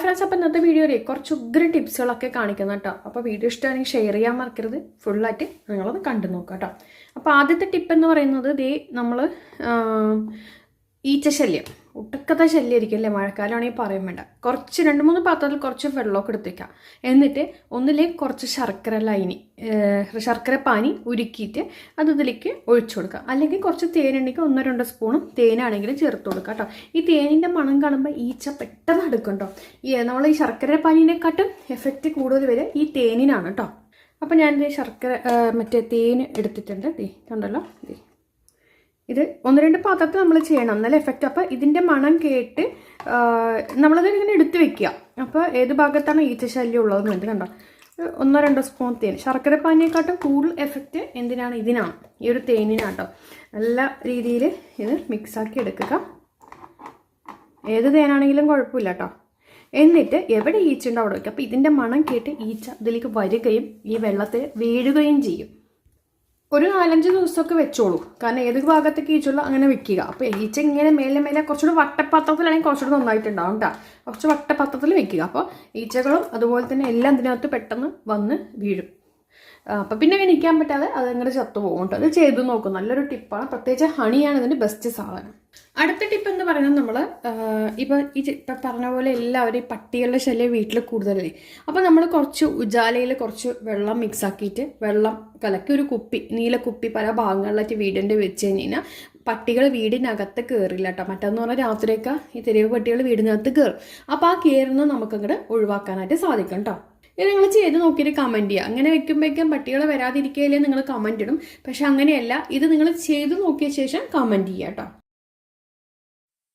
Friends, അപ്പോൾ ഇന്നത്തെ വീഡിയോയിൽ കുറച്ച് ഉഗ്ര ടിപ്സുകളൊക്കെ കാണിക്കുന്ന കേട്ടോ. അപ്പോൾ വീഡിയോ ഇഷ്ടമാണെങ്കിൽ ഷെയർ ചെയ്യാൻ മറക്കരുത്. ഫുള്ളായിട്ട് നിങ്ങളത് കണ്ടു നോക്കുക കേട്ടോ. അപ്പോൾ ആദ്യത്തെ ടിപ്പ് എന്ന് പറയുന്നത് നമ്മൾ ഈച്ചശല്യം, ഒട്ടുക്കത്തെ ശല്യമായിരിക്കും അല്ലേ. മഴക്കാലമാണെങ്കിൽ പറയാൻ വേണ്ട. കുറച്ച് 2-3 പാത്രത്തിൽ കുറച്ച് വെള്ളമൊക്കെ എടുത്ത് വയ്ക്കാം. എന്നിട്ട് ഒന്നിലേക്ക് കുറച്ച് ശർക്കര പാനി ഉരുക്കിയിട്ട് അത് ഇതിലേക്ക് ഒഴിച്ചു കൊടുക്കുക. അല്ലെങ്കിൽ കുറച്ച് തേനുണ്ടെങ്കിൽ 1-2 സ്പൂണും തേനാണെങ്കിൽ ചേർത്ത് കൊടുക്കുക കേട്ടോ. ഈ തേനിൻ്റെ മണം കാണുമ്പോൾ ഈച്ച പെട്ടെന്ന് അടുക്കും കേട്ടോ. നമ്മൾ ഈ ശർക്കര പാനിനെക്കാട്ടും എഫക്റ്റ് കൂടുതൽ വരെ ഈ തേനിനാണ് കേട്ടോ. അപ്പോൾ ഞാനിത് തേൻ എടുത്തിട്ടുണ്ട്. കണ്ടല്ലോ, ഇത് 1-2 പാത്രത്തിൽ നമ്മൾ ചെയ്യണം, നല്ല എഫക്റ്റ്. അപ്പോൾ ഇതിൻ്റെ മണം കേട്ട് നമ്മളത് ഇങ്ങനെ എടുത്ത് വെക്കുക. അപ്പോൾ ഏത് ഭാഗത്താണ് ഈച്ചശല്യം ഉള്ളതെന്ന് ഇത് കണ്ടോ. 1-2 സ്പൂൺ തേൻ. ശർക്കര പാനിയെക്കാട്ടും കൂടുതൽ എഫക്റ്റ് എന്തിനാണ്? ഇതിനാണ്, ഈ ഒരു തേനിനാട്ടോ. നല്ല രീതിയിൽ ഇത് മിക്സാക്കി എടുക്കുക. ഏത് തേനാണെങ്കിലും കുഴപ്പമില്ല കേട്ടോ. എന്നിട്ട് എവിടെ ഈച്ച ഉണ്ടോ അവിടെ വയ്ക്കുക. അപ്പോൾ ഇതിൻ്റെ മണം കേട്ട് ഈച്ച ഇതിലേക്ക് വരികയും ഈ വെള്ളത്തിൽ വീഴുകയും ചെയ്യും. ഒരു 4-5 ദിവസമൊക്കെ വെച്ചോളൂ. കാരണം ഏത് ഭാഗത്തേക്ക് ഈച്ചുള്ളൂ അങ്ങനെ വെക്കുക. അപ്പോൾ ഈച്ച ഇങ്ങനെ മേലെ കുറച്ചുകൂടി വട്ടപ്പാത്രത്തിലാണെങ്കിൽ കുറച്ചുകൂടി നന്നായിട്ടുണ്ടാവും കേട്ടോ. കുറച്ച് വട്ടപ്പാത്രത്തിൽ വെക്കുക. അപ്പോൾ ഈച്ചകളും അതുപോലെ തന്നെ എല്ലാം ഇതിനകത്ത് പെട്ടെന്ന് വന്ന് വീഴും. അപ്പം പിന്നെ എണീക്കാൻ പറ്റാതെ അതങ്ങനെ ചത്തുപോകും കേട്ടോ. അത് ചെയ്ത് നോക്കും. നല്ലൊരു ടിപ്പാണ്. പ്രത്യേകിച്ച് ഹണിയാണ് ഇതിൻ്റെ ബെസ്റ്റ് സാധനം. അടുത്ത ടിപ്പ് എന്ന് പറയുന്നത് നമ്മൾ ഇപ്പം പറഞ്ഞ പോലെ എല്ലാവരും ഈ പട്ടികളുടെ ശല്യം വീട്ടിൽ കൂടുതലല്ലേ. അപ്പോൾ നമ്മൾ കുറച്ച് ഉജാലയിൽ കുറച്ച് വെള്ളം മിക്സ് ആക്കിയിട്ട് വെള്ളം കലക്കി ഒരു നീല കുപ്പി പല ഭാഗങ്ങളിലായിട്ട് വീടിൻ്റെ വെച്ച് കഴിഞ്ഞാൽ പട്ടികൾ വീടിനകത്ത് കയറില്ല കേട്ടോ. മറ്റെന്ന് പറഞ്ഞാൽ രാത്രിയൊക്കെ ഈ തെരുവ് പട്ടികൾ വീടിനകത്ത് കയറും. അപ്പോൾ ആ കയറുന്നത് നമുക്കങ്ങോട്ട് ഒഴിവാക്കാനായിട്ട് സാധിക്കും കേട്ടോ. ഇത് നിങ്ങൾ ചെയ്ത് നോക്കിയിട്ട് കമൻറ്റ് ചെയ്യുക. അങ്ങനെ വെക്കുമ്പോഴേക്കും പട്ടികൾ വരാതിരിക്കുകയില്ലേ നിങ്ങൾ കമൻറ്റ് ഇടും. പക്ഷെ അങ്ങനെയല്ല, ഇത് നിങ്ങൾ ചെയ്ത് നോക്കിയ ശേഷം കമൻറ്റ് ചെയ്യുക കേട്ടോ.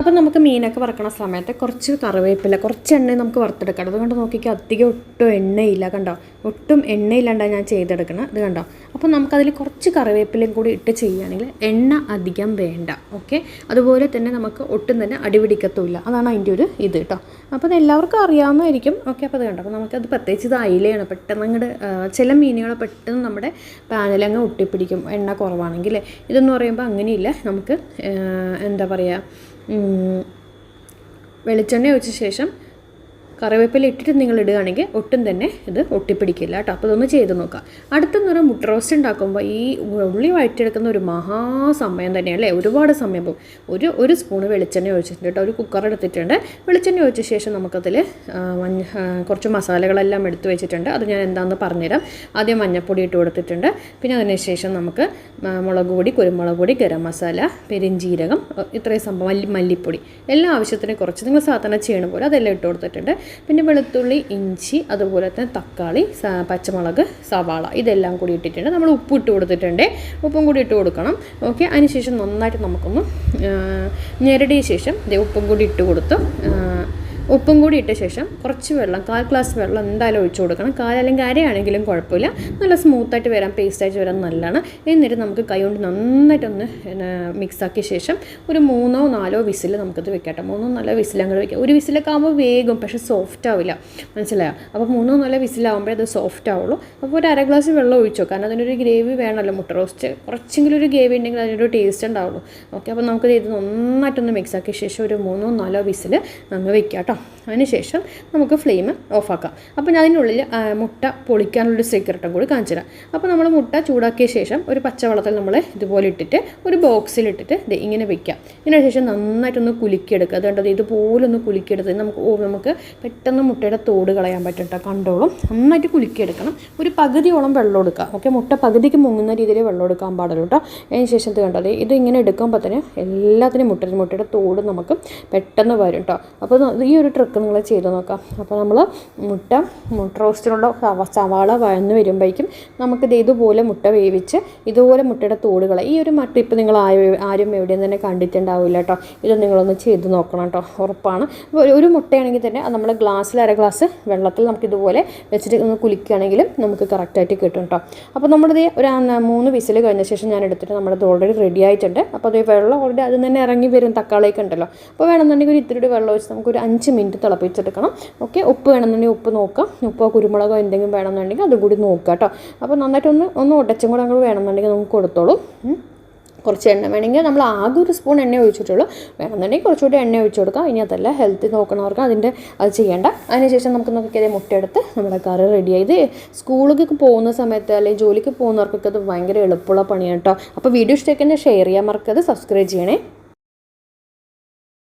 അപ്പം നമുക്ക് മീനൊക്കെ വറക്കണ സമയത്ത് കുറച്ച് കറിവേപ്പില, കുറച്ച് എണ്ണ നമുക്ക് വറുത്തെടുക്കണം. അതുകൊണ്ട് നോക്കിക്കുക, അധികം ഒട്ടും എണ്ണയില്ല കണ്ടോ. ഒട്ടും എണ്ണയില്ലാണ്ടാണ് ഞാൻ ചെയ്തെടുക്കണം. ഇത് കണ്ടോ. അപ്പോൾ നമുക്കതിൽ കുറച്ച് കറിവേപ്പിലയും കൂടി ഇട്ട് ചെയ്യുകയാണെങ്കിൽ എണ്ണ അധികം വേണ്ട. ഓക്കെ. അതുപോലെ തന്നെ നമുക്ക് ഒട്ടും തന്നെ അടിപിടിക്കത്തുമില്ല. അതാണ് അതിൻ്റെ ഒരു ഇത് കേട്ടോ. അപ്പോൾ അത് എല്ലാവർക്കും അറിയാവുന്നതായിരിക്കും. ഓക്കെ. അപ്പോൾ അത് കണ്ടോ. അപ്പോൾ നമുക്കത് പ്രത്യേകിച്ച് ഇത് അയിലയാണ്. പെട്ടെന്ന് അങ്ങോട്ട് ചില മീനുകൾ പെട്ടെന്ന് നമ്മുടെ പാനിലങ്ങ് ഒട്ടിപ്പിടിക്കും എണ്ണ കുറവാണെങ്കിൽ. ഇതെന്ന് പറയുമ്പോൾ അങ്ങനെയില്ല. നമുക്ക് എന്താ പറയുക, വെളിച്ചെണ്ണ ഒഴിച്ച ശേഷം കറിവേപ്പില ഇട്ടിട്ട് നിങ്ങൾ ഇടുകയാണെങ്കിൽ ഒട്ടും തന്നെ ഇത് ഒട്ടിപ്പിടിക്കില്ല കേട്ടോ. അപ്പോൾ ഇതൊന്ന് ചെയ്ത് നോക്കാം. അടുത്തെന്ന് പറഞ്ഞാൽ മുട്ട റോസ്റ്റ് ഉണ്ടാക്കുമ്പോൾ ഈ ഉള്ളി വഴറ്റിയെടുക്കുന്ന ഒരു മഹാസമയം തന്നെയല്ലേ. ഒരുപാട് സമയം പോകും. ഒരു സ്പൂണ് വെളിച്ചെണ്ണ ഒഴിച്ചിട്ടുണ്ട് കേട്ടോ. ഒരു കുക്കർ എടുത്തിട്ടുണ്ട്. വെളിച്ചെണ്ണ ഒഴിച്ച ശേഷം നമുക്കതിൽ കുറച്ച് മസാലകളെല്ലാം എടുത്ത് വെച്ചിട്ടുണ്ട്. അത് ഞാൻ എന്താണെന്ന് പറഞ്ഞുതരാം. ആദ്യം മഞ്ഞൾപ്പൊടി ഇട്ട് കൊടുത്തിട്ടുണ്ട്. പിന്നെ അതിനുശേഷം നമുക്ക് മുളക് പൊടി, കുരുമുളക് പൊടി, ഗരം മസാല, പെരിഞ്ജീരകം, ഇത്രയും സംഭവം, മല്ലിപ്പൊടി എല്ലാം ആവശ്യത്തിന് കുറച്ച് നിങ്ങൾ സാധാരണ ചെയ്യണ പോലെ അതെല്ലാം ഇട്ട് കൊടുത്തിട്ടുണ്ട്. പിന്നെ വെളുത്തുള്ളി, ഇഞ്ചി, അതുപോലെ തന്നെ തക്കാളി, പച്ചമുളക്, സവാള ഇതെല്ലാം കൂടി ഇട്ടിട്ടുണ്ട്. നമ്മൾ ഉപ്പ് ഇട്ട് കൊടുത്തിട്ടുണ്ട്. ഉപ്പും കൂടി ഇട്ട് കൊടുക്കണം. ഓക്കെ. അതിനുശേഷം നന്നായിട്ട് നമുക്കൊന്ന് ഞെരടിയ ശേഷം ഉപ്പും കൂടി ഇട്ട് കൊടുത്തു. ഉപ്പും കൂടി ഇട്ട ശേഷം കുറച്ച് വെള്ളം, 1/4 ഗ്ലാസ് വെള്ളം എന്തായാലും ഒഴിച്ചു കൊടുക്കണം. 1/4 അല്ലെങ്കിൽ അരയാണെങ്കിലും കുഴപ്പമില്ല. നല്ല സ്മൂത്തായിട്ട് വരാൻ, പേസ്റ്റായിട്ട് വരാൻ നല്ലതാണ്. എന്നിട്ട് നമുക്ക് കൈ കൊണ്ട് നന്നായിട്ടൊന്ന് മിക്സാക്കിയ ശേഷം ഒരു 3-4 വിസിൽ നമുക്കത് വെക്കാം. 3-4 വിസിൽ അങ്ങോട്ട് വെക്കാം. ഒരു വിസിലൊക്കെ ആകുമ്പോൾ വേഗം, പക്ഷേ സോഫ്റ്റ് ആവില്ല. മനസ്സിലായോ? അപ്പോൾ 3-4 വിസിലാകുമ്പോഴേ അത് സോഫ്റ്റ് ആവുള്ളൂ. അപ്പോൾ ഒരു 1/2 ഗ്ലാസ് വെള്ളം ഒഴിച്ചോ. കാരണം അതിനൊരു ഗ്രേവി വേണമല്ലോ. മുട്ട റോസ്റ്റ് കുറച്ചെങ്കിലും ഒരു ഗ്രേവി ഉണ്ടെങ്കിൽ അതിനൊരു ടേസ്റ്റ് ഉണ്ടാവുള്ളൂ. ഓക്കെ. അപ്പോൾ നമുക്കത് ഇത് നന്നായിട്ടൊന്ന് മിക്സാക്കിയ ശേഷം ഒരു 3-4 വിസിൽ നമ്മൾ വെക്കാം കേട്ടോ. അതിനുശേഷം നമുക്ക് ഫ്ലെയിം ഓഫാക്കാം. അപ്പോൾ ഞാൻ അതിനുള്ളിൽ മുട്ട പൊളിക്കാനുള്ളൊരു സീക്രട്ടും കൂടി കാണിച്ചു തരാം. അപ്പോൾ നമ്മൾ മുട്ട ചൂടാക്കിയ ശേഷം ഒരു പച്ചവെള്ളത്തിൽ നമ്മൾ ഇതുപോലെ ഇട്ടിട്ട് ഒരു ബോക്സിലിട്ടിട്ട് ഇങ്ങനെ വെക്കാം. ഇതിന് ശേഷം നന്നായിട്ടൊന്ന് കുലുക്കിയെടുക്കുക. അതുകൊണ്ടത് ഇതുപോലെ ഒന്ന് കുലുക്കിയെടുത്ത് നമുക്ക് പെട്ടെന്ന് മുട്ടയുടെ തോട് കളയാൻ പറ്റും കേട്ടോ. കണ്ടോളും. നന്നായിട്ട് കുലുക്കിയെടുക്കണം. ഒരു പകുതിയോളം വെള്ളം എടുക്കുക. ഓക്കെ. മുട്ട പകുതിക്ക് മുങ്ങുന്ന രീതിയിൽ വെള്ളം എടുക്കാൻ പാടുള്ളൂ കേട്ടോ. അതിന് ശേഷം ഇത് കണ്ടത് ഇത് ഇങ്ങനെ എടുക്കുമ്പോൾ തന്നെ എല്ലാത്തിനും മുട്ടയുടെ തോട് നമുക്ക് പെട്ടെന്ന് വരും കേട്ടോ. അപ്പോൾ ഈ ഒരു ട്രിക്ക് നിങ്ങൾ ചെയ്ത് നോക്കാം. അപ്പോൾ നമ്മൾ മുട്ട റോസ്റ്റിനുള്ള സവാള വഴന്ന് വരുമ്പോഴേക്കും നമുക്കിത് ഇതുപോലെ മുട്ട വേവിച്ച് ഇതുപോലെ മുട്ടയുടെ തോടുകളെ ഈ ഒരു ടിപ്പ് നിങ്ങൾ ആരും എവിടെയും തന്നെ കണ്ടിട്ടുണ്ടാവില്ല കേട്ടോ. ഇത് നിങ്ങളൊന്ന് ചെയ്ത് നോക്കണം കേട്ടോ. ഉറപ്പാണ്. ഒരു മുട്ടയാണെങ്കിൽ തന്നെ നമ്മൾ ഗ്ലാസ്സിൽ 1/2 ഗ്ലാസ് വെള്ളത്തിൽ നമുക്കിതുപോലെ വെച്ചിട്ട് ഒന്ന് കുലിക്കുകയാണെങ്കിലും നമുക്ക് കറക്റ്റായിട്ട് കിട്ടും കേട്ടോ. അപ്പോൾ നമ്മളിത് ഒരു 3 വിസിൽ കഴിഞ്ഞ ശേഷം ഞാൻ എടുത്തിട്ട് നമ്മളത് ഓൾറെഡി റെഡി ആയിട്ടുണ്ട്. അപ്പോൾ അത് വെള്ളം ഓൾറെഡി അതിൽ തന്നെ ഇറങ്ങി വരും. തക്കാളിയൊക്കെ ഉണ്ടല്ലോ. അപ്പോൾ വേണമെന്നുണ്ടെങ്കിൽ ഒരു ഇത്തിരി വെള്ളം ഒഴിച്ച് നമുക്കൊരു 5 മിനിറ്റ് തിളപ്പിച്ചെടുക്കണം. ഓക്കെ. ഉപ്പ് വേണമെന്നുണ്ടെങ്കിൽ ഉപ്പ് നോക്കാം. ഉപ്പോ കുരുമുളകോ എന്തെങ്കിലും വേണമെന്നുണ്ടെങ്കിൽ അതും കൂടി നോക്കാം കേട്ടോ. അപ്പോൾ നന്നായിട്ടൊന്ന് ഉടച്ചും കൂടെ അങ്ങോട്ട് വേണമെന്നുണ്ടെങ്കിൽ നമുക്ക് കൊടുത്തോളൂ. കുറച്ച് എണ്ണ വേണമെങ്കിൽ നമ്മൾ ആകെ ഒരു സ്പൂൺ എണ്ണ ഒഴിച്ചിട്ടുള്ളൂ, വേണമെന്നുണ്ടെങ്കിൽ കുറച്ചുകൂടി എണ്ണ ഒഴിച്ചു കൊടുക്കാം. ഇനി അതല്ല ഹെൽത്ത് നോക്കണവർക്ക് അത് ചെയ്യേണ്ട. അതിനുശേഷം നമുക്ക് നോക്കിയാൽ മുട്ടയെടുത്ത് നമ്മുടെ കറി റെഡിയായി. ഇത് സ്കൂളിലേക്ക് പോകുന്ന സമയത്ത് അല്ലെങ്കിൽ ജോലിക്ക് പോകുന്നവർക്കൊക്കെ അത് ഭയങ്കര എളുപ്പമുള്ള പണിയാണ് കേട്ടോ. അപ്പോൾ വീഡിയോ ഇഷ്ടമൊക്കെ ഷെയർ ചെയ്യാൻ മറക്കരുത്, സബ്സ്ക്രൈബ് ചെയ്യണേ.